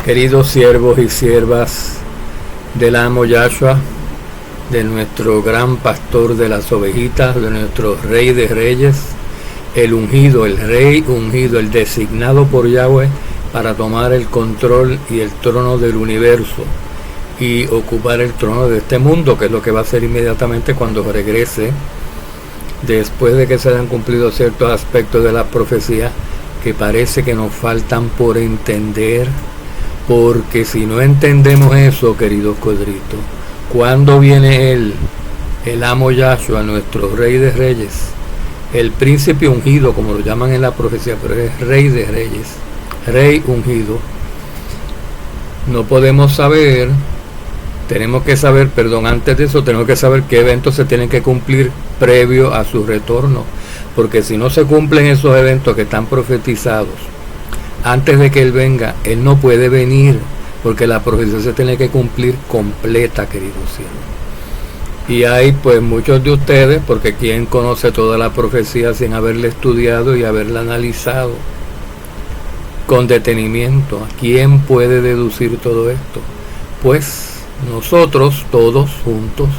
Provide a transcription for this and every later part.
Queridos siervos y siervas del amo Yahshua, de nuestro gran pastor de las ovejitas, de nuestro rey de reyes, el ungido, el rey ungido, el designado por Yahweh para tomar el control y el trono del universo y ocupar el trono de este mundo, que es lo que va a hacer inmediatamente cuando regrese, después de que se hayan cumplido ciertos aspectos de la profecía que parece que nos faltan por entender, porque si no entendemos eso, queridos codritos, ¿cuándo viene él, el amo Yahshua, nuestro rey de reyes, el príncipe ungido, como lo llaman en la profecía, pero es rey de reyes, rey ungido? No podemos saber, tenemos que saber, antes de eso tenemos que saber qué eventos se tienen que cumplir previo a su retorno, porque si no se cumplen esos eventos que están profetizados antes de que él venga, él no puede venir, porque la profecía se tiene que cumplir completa, queridos siervos. Y hay pues muchos de ustedes, porque ¿quién conoce toda la profecía sin haberla estudiado y haberla analizado con detenimiento? ¿Quién puede deducir todo esto? Pues nosotros todos juntos,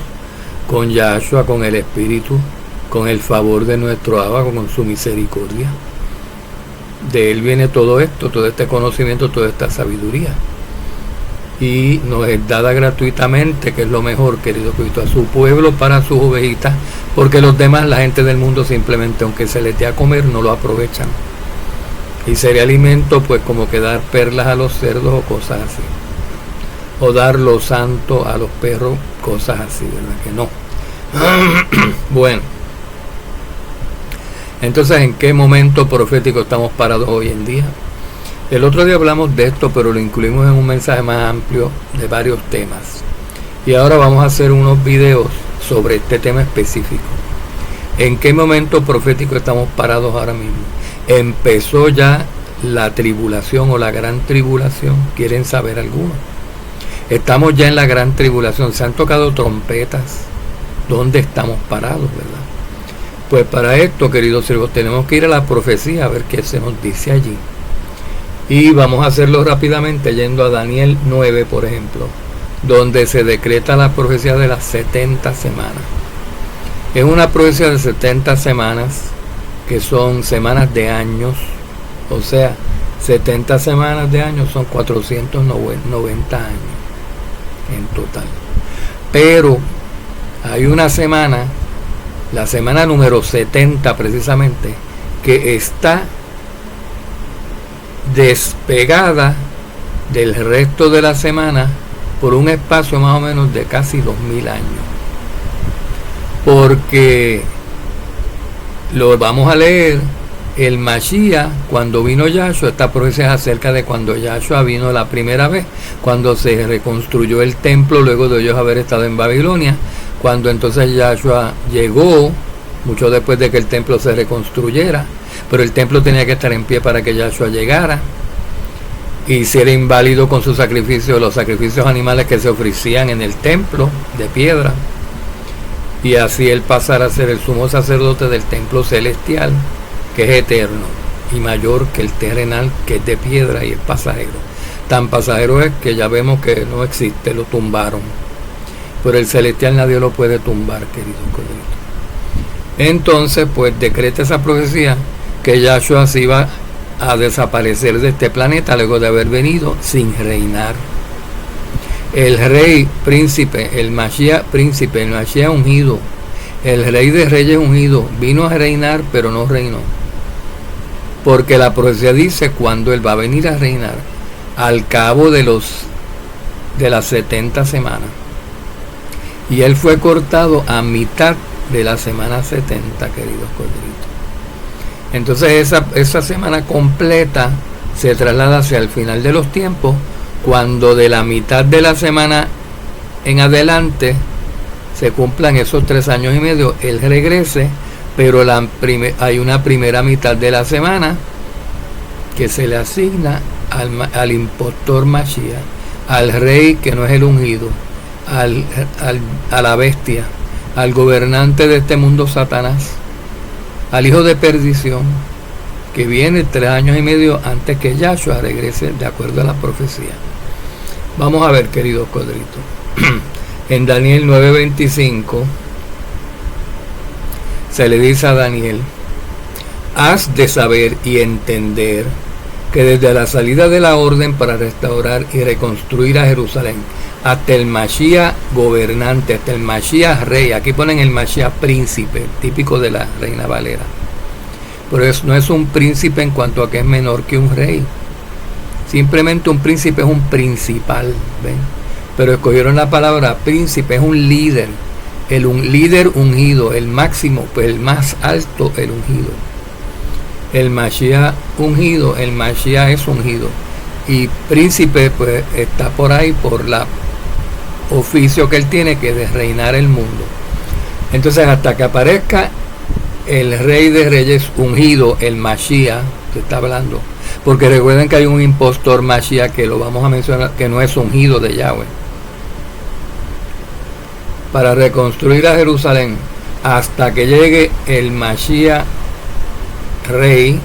con Yahshua, con el Espíritu, con el favor de nuestro Abba, con su misericordia. De él viene todo esto, todo este conocimiento, toda esta sabiduría. Y nos es dada gratuitamente, que es lo mejor, querido Cristo, a su pueblo, para sus ovejitas, porque los demás, la gente del mundo, simplemente, aunque se les dé a comer, no lo aprovechan. Y sería alimento, pues, como que dar perlas a los cerdos o cosas así. O dar lo santo a los perros, cosas así, ¿verdad que no? Bueno. Entonces, ¿en qué momento profético estamos parados hoy en día? El otro día hablamos de esto, pero lo incluimos en un mensaje más amplio de varios temas. Y ahora vamos a hacer unos videos sobre este tema específico. ¿En qué momento profético estamos parados ahora mismo? Empezó ya la tribulación o la gran tribulación. ¿Quieren saber alguno? Estamos ya en la gran tribulación. Se han tocado trompetas. ¿Dónde estamos parados, verdad? Pues para esto, queridos siervos, tenemos que ir a la profecía a ver qué se nos dice allí. Y vamos a hacerlo rápidamente yendo a Daniel 9, por ejemplo, donde se decreta la profecía de las 70 semanas. Es una profecía de 70 semanas, que son semanas de años, o sea, 70 semanas de años son 490 años en total. Pero hay una semana, la semana número 70 precisamente, que está despegada del resto de la semana por un espacio más o menos de casi 2000 años. Porque lo vamos a leer, el Mashiach, cuando vino Yahshua, esta profecía es acerca de cuando Yahshua vino la primera vez, cuando se reconstruyó el templo luego de ellos haber estado en Babilonia, cuando entonces Yahshua llegó, mucho después de que el templo se reconstruyera, pero el templo tenía que estar en pie para que Yahshua llegara, y si era inválido con sus sacrificios, los sacrificios animales que se ofrecían en el templo de piedra, y así él pasara a ser el sumo sacerdote del templo celestial, que es eterno y mayor que el terrenal, que es de piedra y es pasajero. Tan pasajero es que ya vemos que no existe, lo tumbaron. Pero el celestial nadie lo puede tumbar, querido codrito. Entonces, pues decreta esa profecía que Yahshua se iba a desaparecer de este planeta luego de haber venido sin reinar. El rey príncipe, el Mashiach príncipe, el Mashiach ungido, el rey de reyes ungido, vino a reinar, pero no reinó. Porque la profecía dice cuando él va a venir a reinar, al cabo de las 70 semanas. Y él fue cortado a mitad de la semana 70, queridos codritos. Entonces esa semana completa se traslada hacia el final de los tiempos, cuando de la mitad de la semana en adelante se cumplan esos 3 años y medio, él regrese, pero hay una primera mitad de la semana que se le asigna al impostor Mashiach, al rey que no es el ungido, a la bestia, al gobernante de este mundo Satanás, al hijo de perdición, que viene 3 años y medio antes que Yahshua regrese de acuerdo a la profecía. Vamos a ver, queridos codritos. En Daniel 9:25 se le dice a Daniel: has de saber y entender que desde la salida de la orden para restaurar y reconstruir a Jerusalén hasta el Mashiach gobernante, hasta el Mashiach rey, aquí ponen el Mashiach príncipe, típico de la Reina Valera, pero no es un príncipe en cuanto a que es menor que un rey, simplemente un príncipe es un principal, ¿ven? Pero escogieron la palabra príncipe, es un líder, un líder ungido, el máximo, pues el más alto, el ungido. El Mashiach ungido, el Mashiach es ungido, y príncipe pues está por ahí por la oficio que él tiene, que es de reinar el mundo. Entonces hasta que aparezca el rey de reyes ungido, el Mashiach que está hablando, porque recuerden que hay un impostor Mashiach que lo vamos a mencionar, que no es ungido de Yahweh, para reconstruir a Jerusalén hasta que llegue el Mashiach rey,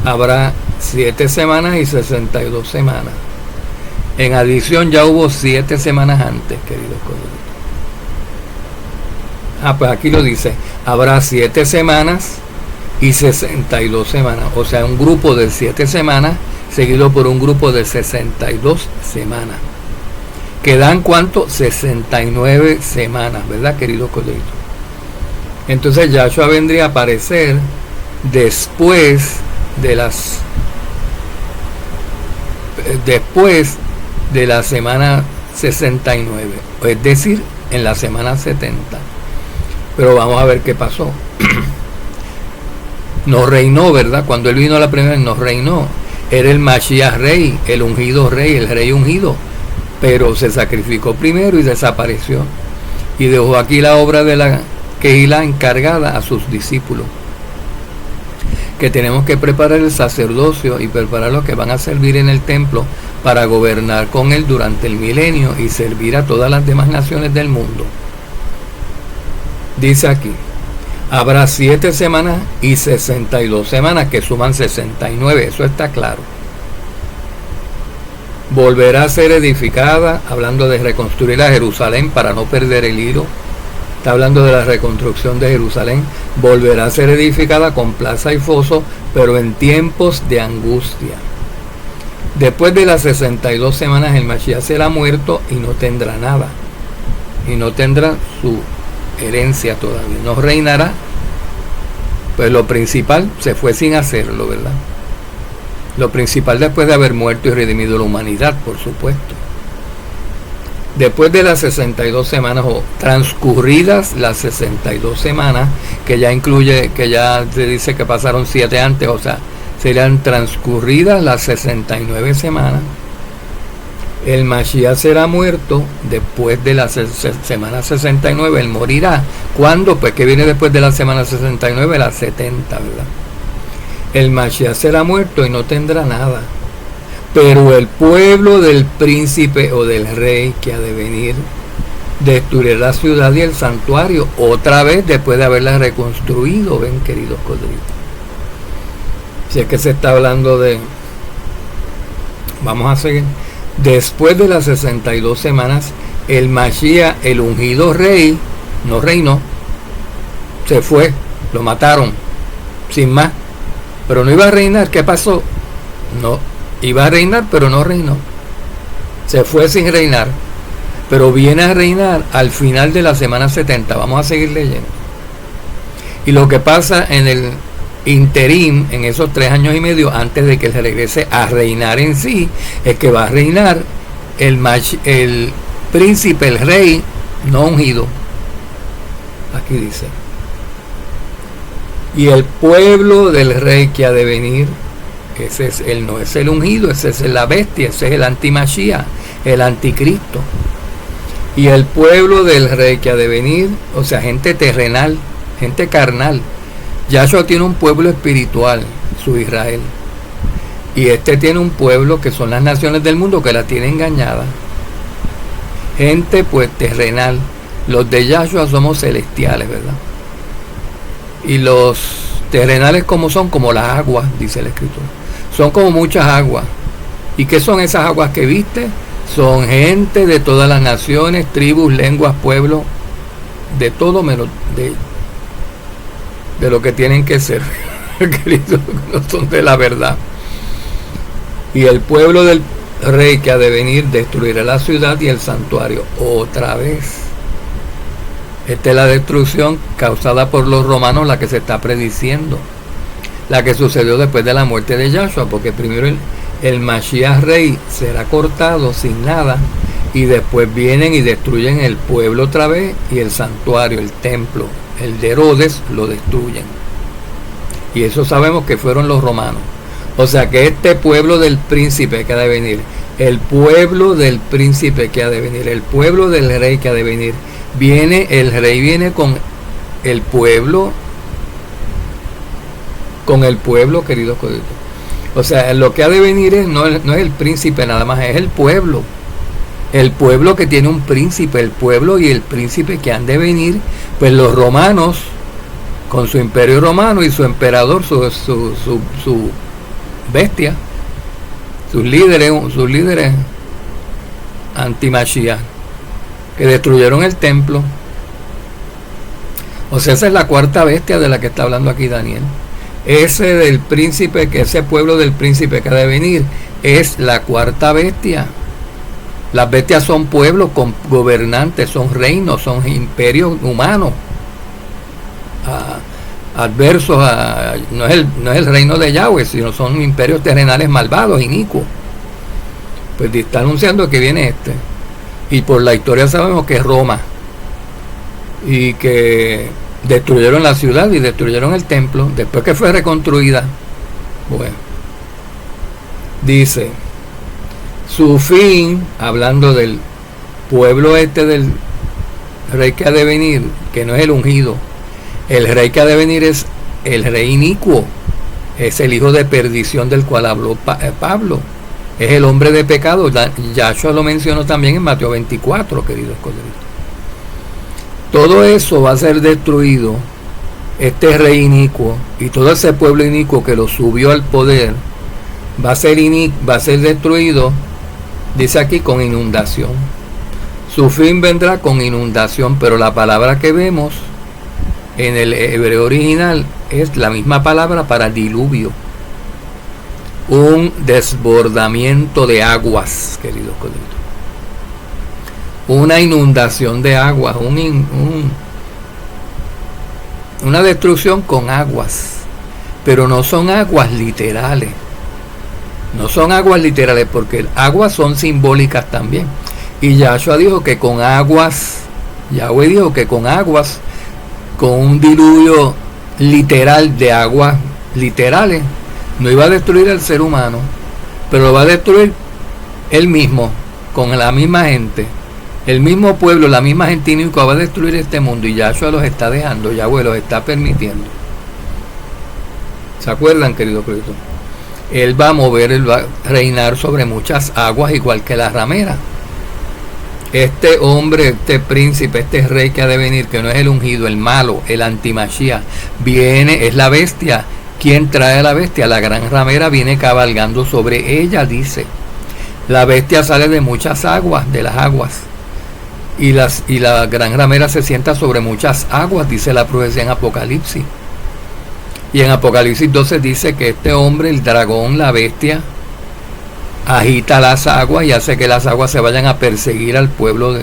habrá 7 semanas y 62 semanas. En adición ya hubo 7 semanas antes, queridos codritos. Pues aquí lo dice, habrá 7 semanas y 62 semanas, o sea, un grupo de 7 semanas seguido por un grupo de 62 semanas, que dan ¿cuánto? 69 semanas, ¿verdad, queridos codritos? Entonces Yahshua vendría a aparecer después de la semana 69, es decir, en la semana 70. Pero vamos a ver qué pasó. Nos reinó, ¿verdad? Cuando él vino la primera vez, nos reinó. Era el Mashiach rey, el ungido rey, el rey ungido, pero se sacrificó primero y desapareció, y dejó aquí la obra de la Kehilá encargada a sus discípulos, que tenemos que preparar el sacerdocio y preparar los que van a servir en el templo para gobernar con él durante el milenio y servir a todas las demás naciones del mundo. Dice aquí, habrá 7 semanas y 62 semanas, que suman 69, eso está claro. Volverá a ser edificada, hablando de reconstruir a Jerusalén para no perder el hilo. Está hablando de la reconstrucción de Jerusalén. Volverá a ser edificada con plaza y foso, pero en tiempos de angustia. Después de las 62 semanas el Mashiach será muerto y no tendrá nada. Y no tendrá su herencia todavía. No reinará. Pues lo principal se fue sin hacerlo, ¿verdad? Lo principal después de haber muerto y redimido la humanidad, por supuesto. Después de las 62 semanas, o transcurridas las 62 semanas, que ya incluye, que ya se dice que pasaron 7 antes, o sea, serían transcurridas las 69 semanas, el Mashiach será muerto después de la semana 69, él morirá. ¿Cuándo? Pues que viene después de la semana 69, la 70, ¿verdad? El Mashiach será muerto y no tendrá nada. Pero el pueblo del príncipe o del rey que ha de venir destruirá la ciudad y el santuario otra vez después de haberla reconstruido. Ven, queridos codritos, si es que se está hablando de, vamos a seguir, después de las 62 semanas el Mashiach, el ungido rey, no reinó, se fue, lo mataron sin más, pero no iba a reinar. ¿Qué pasó? No, iba a reinar, pero no reinó. Se fue sin reinar, pero viene a reinar al final de la semana 70. Vamos a seguir leyendo. Y lo que pasa en el interim, en esos 3 años y medio antes de que él regrese a reinar en sí, es que va a reinar el príncipe, el rey no ungido. Aquí dice: y el pueblo del rey que ha de venir, ese es él, no es el ungido, ese es la bestia, ese es el anti-Mashiach, el anticristo. Y el pueblo del rey que ha de venir, o sea, gente terrenal, gente carnal. Yahshua tiene un pueblo espiritual, su Israel, y este tiene un pueblo que son las naciones del mundo que la tiene engañada. Gente pues terrenal. Los de Yahshua somos celestiales, ¿verdad? Y los terrenales como son, como las aguas, dice la Escritura. Son como muchas aguas. ¿Y qué son esas aguas que viste? Son gente de todas las naciones, tribus, lenguas, pueblos, de todo menos de lo que tienen que ser, queridos, no son de la verdad. Y el pueblo del rey que ha de venir destruirá la ciudad y el santuario otra vez. Esta es la destrucción causada por los romanos, la que se está prediciendo, la que sucedió después de la muerte de Yahshua, porque primero el Mashiach rey será cortado sin nada, y después vienen y destruyen el pueblo otra vez, y el santuario, el templo, el de Herodes, lo destruyen. Y eso sabemos que fueron los romanos. O sea que este pueblo del príncipe que ha de venir, el pueblo del príncipe que ha de venir, el pueblo del rey que ha de venir, el rey viene con el pueblo, queridos coditos. O sea, lo que ha de venir no es el príncipe nada más, es el pueblo que tiene un príncipe, el pueblo y el príncipe que han de venir. Pues los romanos, con su imperio romano y su emperador, su bestia, sus líderes anti-Mashiach, que destruyeron el templo. O sea, esa es la cuarta bestia de la que está hablando aquí Daniel. Ese pueblo del príncipe que ha de venir es la cuarta bestia. Las bestias son pueblos con gobernantes, son reinos, son imperios humanos, adversos no es el reino de Yahweh, sino son imperios terrenales malvados, inicuos. Pues está anunciando que viene este. Y por la historia sabemos que es Roma, y que destruyeron la ciudad y destruyeron el templo después que fue reconstruida. Bueno, dice su fin, hablando del pueblo del rey que ha de venir, que no es el ungido. El rey que ha de venir es el rey inicuo, es el hijo de perdición del cual habló Pablo, es el hombre de pecado. Yahshua lo mencionó también en Mateo 24, queridos colegas. Todo eso va a ser destruido, este rey inicuo y todo ese pueblo inicuo que lo subió al poder va a ser destruido, dice aquí, con inundación. Su fin vendrá con inundación, pero la palabra que vemos en el hebreo original es la misma palabra para diluvio, un desbordamiento de aguas, queridos colegas. Una inundación de aguas, una destrucción con aguas, pero no son aguas literales. No son aguas literales, porque aguas son simbólicas también. Y Yahshua dijo que con aguas, Yahweh dijo que con aguas, con un diluvio literal de aguas literales, no iba a destruir al ser humano, pero lo va a destruir él mismo, con la misma gente. El mismo pueblo, la misma gente inicua va a destruir este mundo, y Yahshua los está dejando, Yahweh los está permitiendo. ¿Se acuerdan, querido Cristo? Él va a reinar sobre muchas aguas, igual que la ramera. Este hombre, este príncipe, este rey que ha de venir, que no es el ungido, el malo, el anti-Mashiach, es la bestia. ¿Quién trae a la bestia? La gran ramera viene cabalgando sobre ella, dice. La bestia sale de muchas aguas, de las aguas. Y la gran ramera se sienta sobre muchas aguas, dice la profecía en Apocalipsis. Y en Apocalipsis 12 dice que este hombre, el dragón, la bestia, agita las aguas y hace que las aguas se vayan a perseguir al pueblo,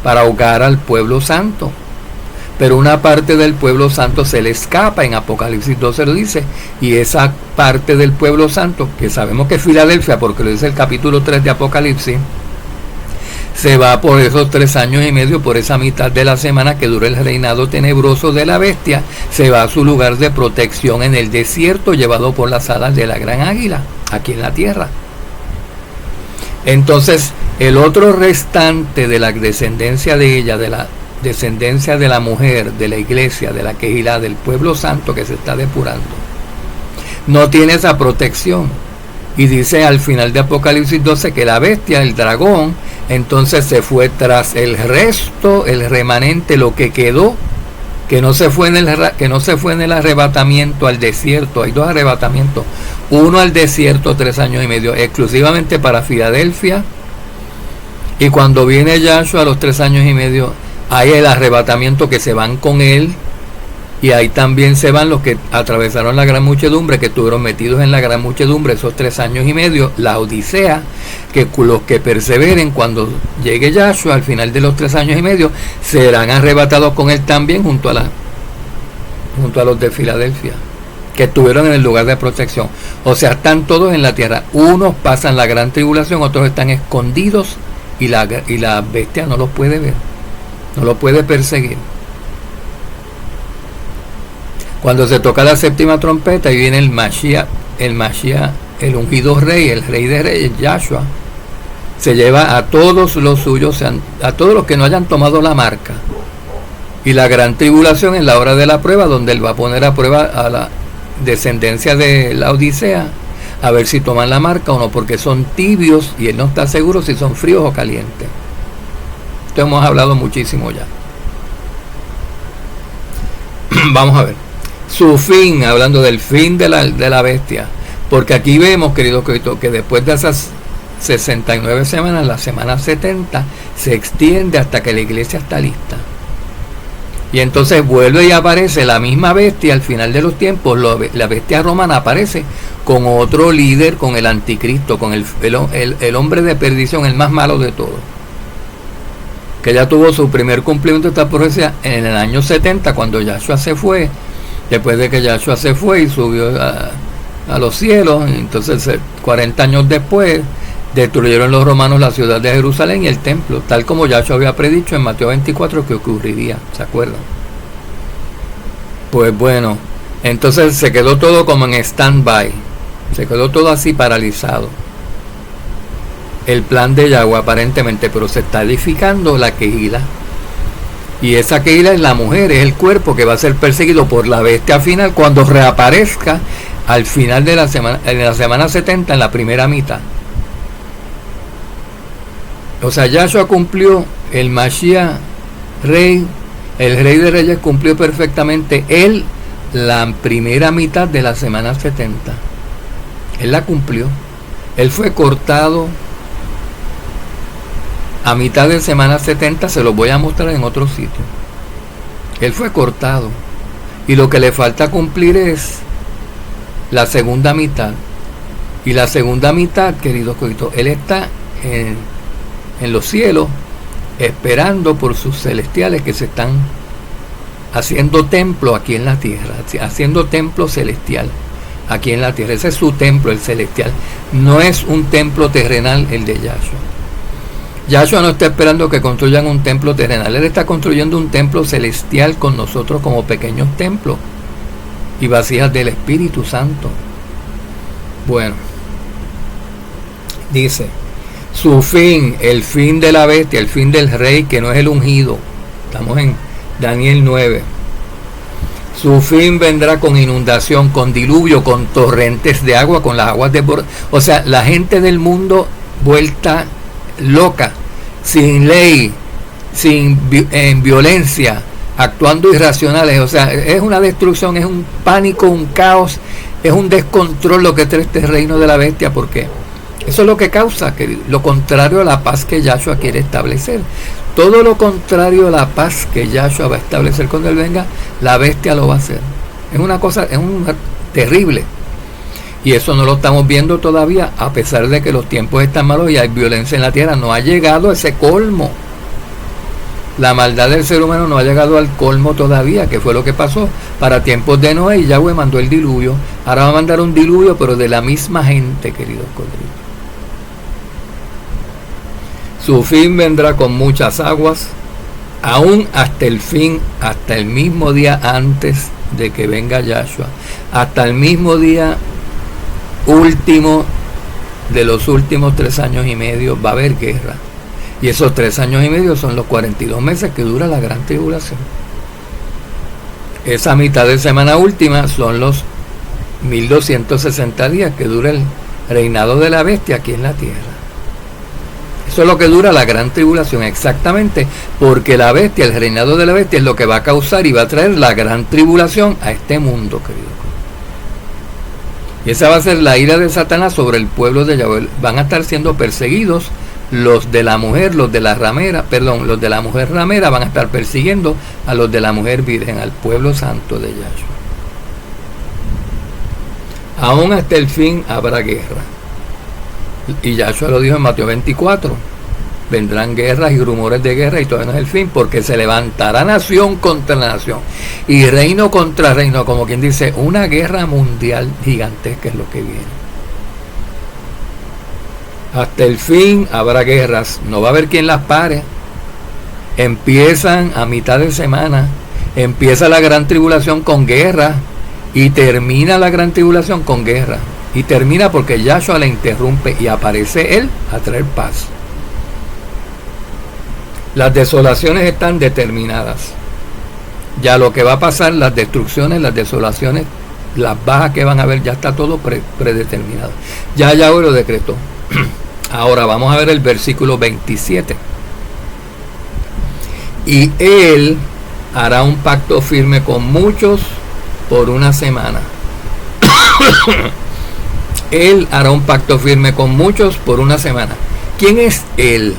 para ahogar al pueblo santo. Pero una parte del pueblo santo se le escapa, en Apocalipsis 12 lo dice, y esa parte del pueblo santo, que sabemos que es Filadelfia, porque lo dice el capítulo 3 de Apocalipsis, se va por esos 3 años y medio, por esa mitad de la semana que dura el reinado tenebroso de la bestia, se va a su lugar de protección en el desierto, llevado por las alas de la gran águila, aquí en la tierra. Entonces, el otro restante de la descendencia de ella, de la descendencia de la mujer, de la iglesia, de la Kehilá, del pueblo santo que se está depurando, no tiene esa protección. Y dice al final de Apocalipsis 12 que la bestia, el dragón, entonces se fue tras el resto, el remanente, lo que quedó que no se fue en el arrebatamiento al desierto. Hay 2 arrebatamientos, uno al desierto 3 años y medio exclusivamente para Filadelfia, y cuando viene Yahshua a los 3 años y medio hay el arrebatamiento que se van con él, y ahí también se van los que atravesaron la gran muchedumbre, que estuvieron metidos en la gran muchedumbre esos 3 años y medio, la odisea, que los que perseveren cuando llegue Yahshua al final de los 3 años y medio serán arrebatados con él también junto a los de Filadelfia, que estuvieron en el lugar de protección. O sea, están todos en la tierra. Unos pasan la gran tribulación, otros están escondidos, y la bestia no los puede ver, no los puede perseguir. Cuando se toca la 7ª trompeta y viene el Mashiach, el ungido rey, el rey de reyes, Yahshua, se lleva a todos los suyos, a todos los que no hayan tomado la marca. Y la gran tribulación es la hora de la prueba, donde él va a poner a prueba a la descendencia de la Odisea, a ver si toman la marca o no, porque son tibios y él no está seguro si son fríos o calientes. Esto hemos hablado muchísimo ya. Vamos a ver su fin, hablando del fin de la bestia, porque aquí vemos, queridos, que después de esas 69 semanas, la semana 70 se extiende hasta que la iglesia está lista, y entonces vuelve y aparece la misma bestia al final de los tiempos. La bestia romana aparece con otro líder, con el anticristo, con el hombre de perdición, el más malo de todos, que ya tuvo su primer cumplimiento de esta profecía en el año 70, cuando Yahshua se fue. Después de que Yahshua se fue y subió a los cielos, entonces 40 años después destruyeron los romanos la ciudad de Jerusalén y el templo, tal como Yahshua había predicho en Mateo 24 que ocurriría, ¿se acuerdan? Pues bueno, entonces se quedó todo como en stand-by, se quedó todo así paralizado, el plan de Yahweh aparentemente, pero se está edificando la Kehila. Y esa Kehila es la mujer, es el cuerpo que va a ser perseguido por la bestia final cuando reaparezca al final de la semana, en la semana 70, en la primera mitad. O sea, Yahshua cumplió, el Mashiach rey, el rey de reyes cumplió perfectamente la primera mitad de la semana 70. Él la cumplió. Él fue cortado a mitad de semana 70, se los voy a mostrar en otro sitio. Él fue cortado. Y lo que le falta cumplir es la segunda mitad. Y la segunda mitad, queridos coitos, él está en los cielos, esperando por sus celestiales que se están haciendo templo aquí en la tierra, haciendo templo celestial aquí en la tierra. Ese es su templo, el celestial. No es un templo terrenal el de Yahshua. Yahshua no está esperando que construyan un templo terrenal, él está construyendo un templo celestial con nosotros como pequeños templos y vasijas del Espíritu Santo. Bueno, dice, su fin, el fin de la bestia, el fin del rey que no es el ungido. Estamos en Daniel 9. Su fin vendrá con inundación, con diluvio, con torrentes de agua, con las aguas desbordadas. O sea, la gente del mundo vuelta loca, sin ley, en violencia, actuando irracionales. O sea, es una destrucción, es un pánico, un caos, es un descontrol lo que es este reino de la bestia, porque eso es lo que causa, querido, lo contrario a la paz que Yahshua quiere establecer. Todo lo contrario a la paz que Yahshua va a establecer cuando él venga, la bestia lo va a hacer. Es una cosa, terrible. Y eso no lo estamos viendo todavía, a pesar de que los tiempos están malos y hay violencia en la tierra. No ha llegado a ese colmo. La maldad del ser humano no ha llegado al colmo todavía, que fue lo que pasó para tiempos de Noé, y Yahweh mandó el diluvio. Ahora va a mandar un diluvio, pero de la misma gente, queridos codritos. Su fin vendrá con muchas aguas, aún hasta el fin, hasta el mismo día antes de que venga Yahshua, hasta el mismo día último de los últimos 3 años y medio va a haber guerra. Y esos 3 años y medio son los 42 meses que dura la gran tribulación. Esa mitad de semana última son los 1260 días que dura el reinado de la bestia aquí en la tierra. Eso es lo que dura la gran tribulación, exactamente, porque la bestia, el reinado de la bestia, es lo que va a causar y va a traer la gran tribulación a este mundo, querido. Y esa va a ser la ira de Satanás sobre el pueblo de Yahweh. Van a estar siendo perseguidos los de la mujer, los de la mujer ramera van a estar persiguiendo a los de la mujer virgen, al pueblo santo de Yahshua. Aún hasta el fin habrá guerra. Y Yahshua lo dijo en Mateo 24. Vendrán guerras y rumores de guerra y todavía no es el fin, porque se levantará nación contra nación y reino contra reino, como quien dice, una guerra mundial gigantesca es lo que viene. Hasta el fin habrá guerras, no va a haber quien las pare. Empiezan a mitad de semana, empieza la gran tribulación con guerra y termina la gran tribulación con guerra. Y termina porque Yahshua la interrumpe y aparece él a traer paz. Las desolaciones están determinadas. Ya lo que va a pasar, las destrucciones, las desolaciones, las bajas que van a haber, ya está todo predeterminado. Ya Yahweh lo decretó. Ahora vamos a ver el versículo 27. Y él hará un pacto firme con muchos por una semana. Él hará un pacto firme con muchos por una semana. ¿Quién es él?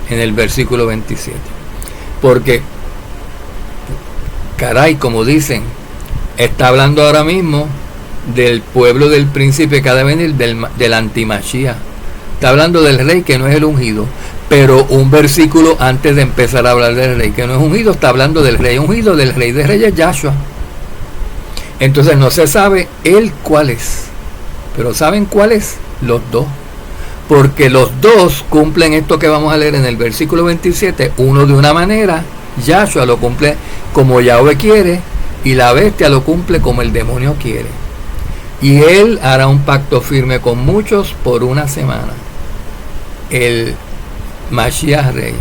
En el versículo 27. Porque, caray, como dicen, está hablando ahora mismo del pueblo del príncipe que ha de venir, del antimachía. Está hablando del rey que no es el ungido. Pero un versículo antes de empezar a hablar del rey que no es ungido, está hablando del rey ungido, del rey de reyes, Yahshua. Entonces no se sabe él cuál es. Pero ¿saben cuáles? Los dos. Porque los dos cumplen esto que vamos a leer en el versículo 27, uno de una manera, Yahshua lo cumple como Yahweh quiere, y la bestia lo cumple como el demonio quiere. Y él hará un pacto firme con muchos por una semana. El Mashiach Rey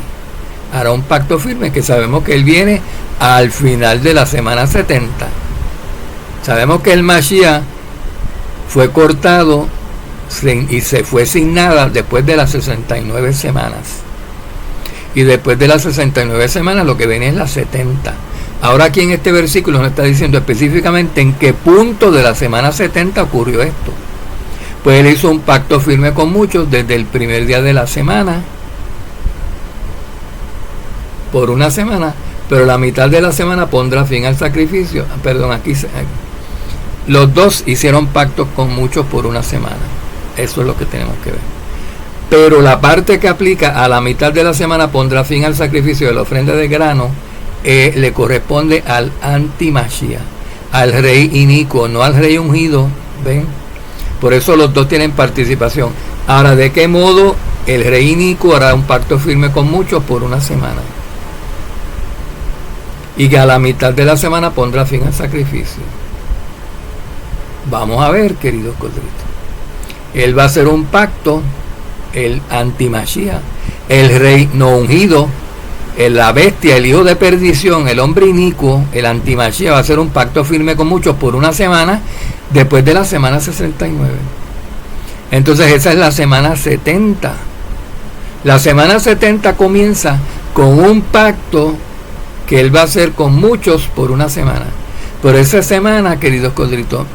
hará un pacto firme, que sabemos que él viene al final de la semana 70. Sabemos que el Mashiach fue cortado y se fue sin nada después de las 69 semanas. Y después de las 69 semanas lo que viene es las 70. Ahora aquí en este versículo nos está diciendo específicamente en qué punto de la semana 70 ocurrió esto. Pues él hizo un pacto firme con muchos desde el primer día de la semana, por una semana, pero la mitad de la semana pondrá fin al sacrificio. Perdón, aquí los dos hicieron pactos con muchos por una semana. Eso es lo que tenemos que ver. Pero la parte que aplica a la mitad de la semana pondrá fin al sacrificio de la ofrenda de grano, le corresponde al antimachía, al rey inicuo, no al rey ungido. ¿Ven? Por eso los dos tienen participación. Ahora, ¿de qué modo el rey inicuo hará un pacto firme con muchos por una semana? Y que a la mitad de la semana pondrá fin al sacrificio. Vamos a ver, queridos codritos. Él va a hacer un pacto, el antimachía, el rey no ungido, la bestia, el hijo de perdición, el hombre inicuo, el antimachía va a hacer un pacto firme con muchos por una semana, después de la semana 69. Entonces esa es la semana 70. La semana 70 comienza con un pacto que él va a hacer con muchos por una semana. Pero esa semana, queridos codritos,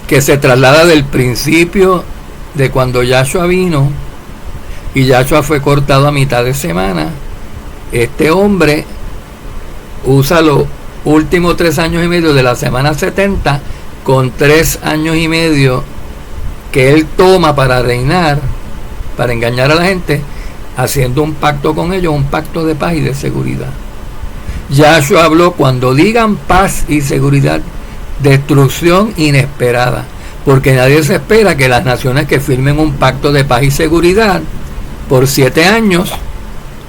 que se traslada del principio de cuando Yahshua vino y Yahshua fue cortado a mitad de semana, este hombre usa los últimos 3 años y medio de la semana 70 con 3 años y medio que él toma para reinar, para engañar a la gente, haciendo un pacto con ellos, un pacto de paz y de seguridad. Yahshua habló: cuando digan paz y seguridad, destrucción inesperada, porque nadie se espera que las naciones que firmen un pacto de paz y seguridad por 7 años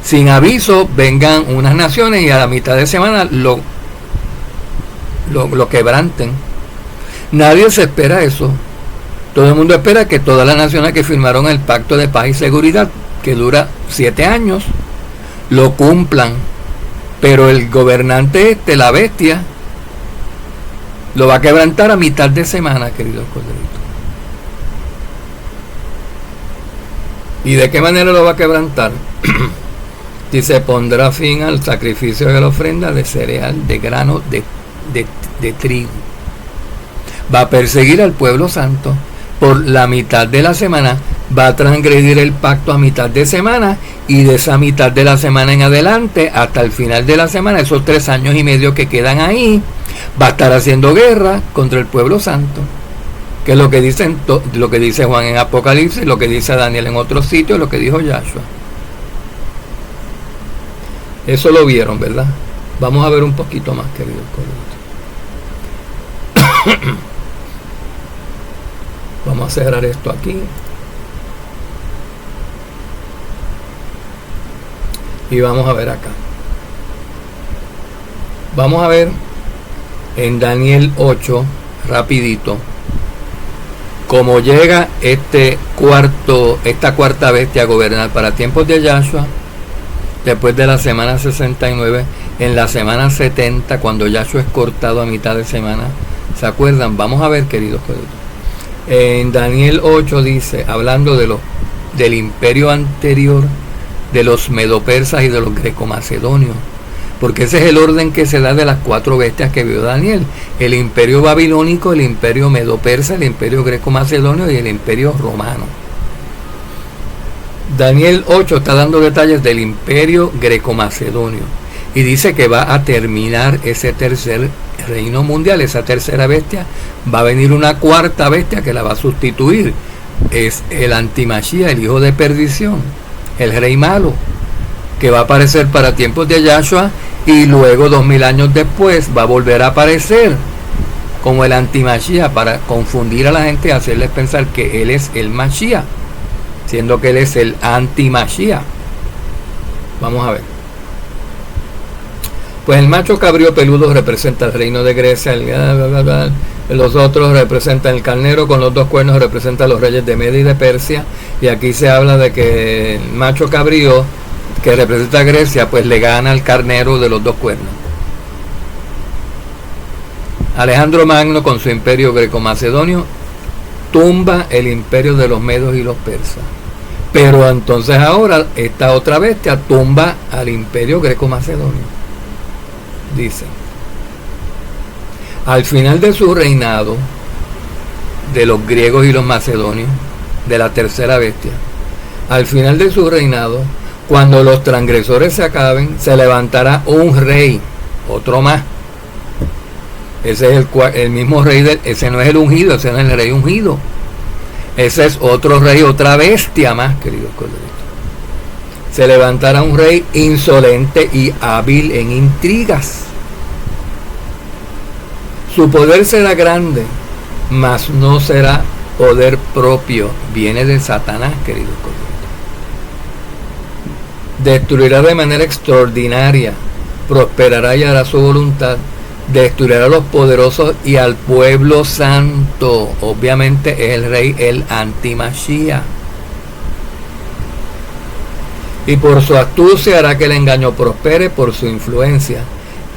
sin aviso vengan unas naciones y a la mitad de semana lo quebranten. Nadie se espera eso. Todo el mundo espera que todas las naciones que firmaron el pacto de paz y seguridad, que dura 7 años, lo cumplan. Pero el gobernante la bestia, lo va a quebrantar a mitad de semana, queridos corderitos. ¿Y de qué manera lo va a quebrantar? Dice, pondrá fin al sacrificio de la ofrenda de cereal, de grano, de trigo. Va a perseguir al pueblo santo por la mitad de la semana, va a transgredir el pacto a mitad de semana, y de esa mitad de la semana en adelante hasta el final de la semana, esos 3 años y medio que quedan ahí, va a estar haciendo guerra contra el pueblo santo, que es lo que dice Juan en Apocalipsis, lo que dice Daniel en otros sitios, lo que dijo Yahshua. Eso lo vieron, ¿verdad? Vamos a ver un poquito más, queridos colegas. Vamos a cerrar esto aquí. Y vamos a ver acá. Vamos a ver en Daniel 8, rapidito, cómo llega esta cuarta bestia a gobernar para tiempos de Yahshua, después de la semana 69, en la semana 70, cuando Yahshua es cortado a mitad de semana. ¿Se acuerdan? Vamos a ver, queridos colegas. En Daniel 8 dice, hablando del imperio anterior, de los medopersas y de los greco-macedonios, porque ese es el orden que se da de las 4 bestias que vio Daniel: el imperio babilónico, el imperio medopersa, el imperio greco-macedonio y el imperio romano. Daniel 8 está dando detalles del imperio greco-macedonio y dice que va a terminar ese tercer reino mundial, esa tercera bestia. Va a venir una cuarta bestia que la va a sustituir, es el antimachía, el hijo de perdición, el rey malo, que va a aparecer para tiempos de Yahshua, y luego 2000 años después va a volver a aparecer como el antimachía para confundir a la gente y hacerles pensar que él es el Mashiach, siendo que él es el antimachía. Vamos a ver. Pues el macho cabrío peludo representa el reino de Grecia, los otros representan el carnero con los 2 cuernos, representan los reyes de Media y de Persia, y aquí se habla de que el macho cabrío, que representa a Grecia, pues le gana al carnero de los 2 cuernos. Alejandro Magno, con su imperio greco-macedonio, tumba el imperio de los medos y los persas. Pero entonces ahora esta otra bestia tumba al imperio greco-macedonio. Dice, al final de su reinado, de los griegos y los macedonios, de la tercera bestia, al final de su reinado, cuando los transgresores se acaben, se levantará un rey, otro más. Ese es el mismo rey, ese no es el ungido, ese no es el rey ungido. Ese es otro rey, otra bestia más, queridos colegas. Se levantará un rey insolente y hábil en intrigas. Su poder será grande, mas no será poder propio. Viene de Satanás, queridos colegas. Destruirá de manera extraordinaria, prosperará y hará su voluntad. Destruirá a los poderosos y al pueblo santo. Obviamente es el rey, el antimachía. Y por su astucia hará que el engaño prospere por su influencia.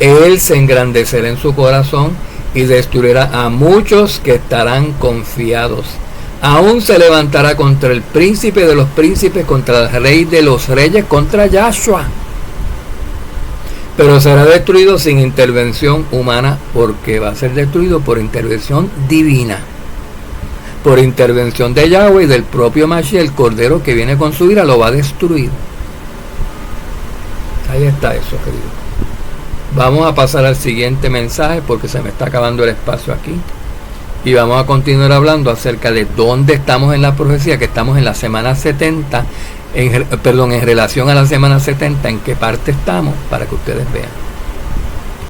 Él se engrandecerá en su corazón y destruirá a muchos que estarán confiados. Aún se levantará contra el príncipe de los príncipes, contra el rey de los reyes, contra Yahshua. Pero será destruido sin intervención humana, porque va a ser destruido por intervención divina, por intervención de Yahweh y del propio Mashiach, el cordero que viene con su ira lo va a destruir. Ahí está eso, querido. Vamos a pasar al siguiente mensaje porque se me está acabando el espacio aquí. Y vamos a continuar hablando acerca de dónde estamos en la profecía, que estamos en la semana 70, en relación a la semana 70, en qué parte estamos, para que ustedes vean.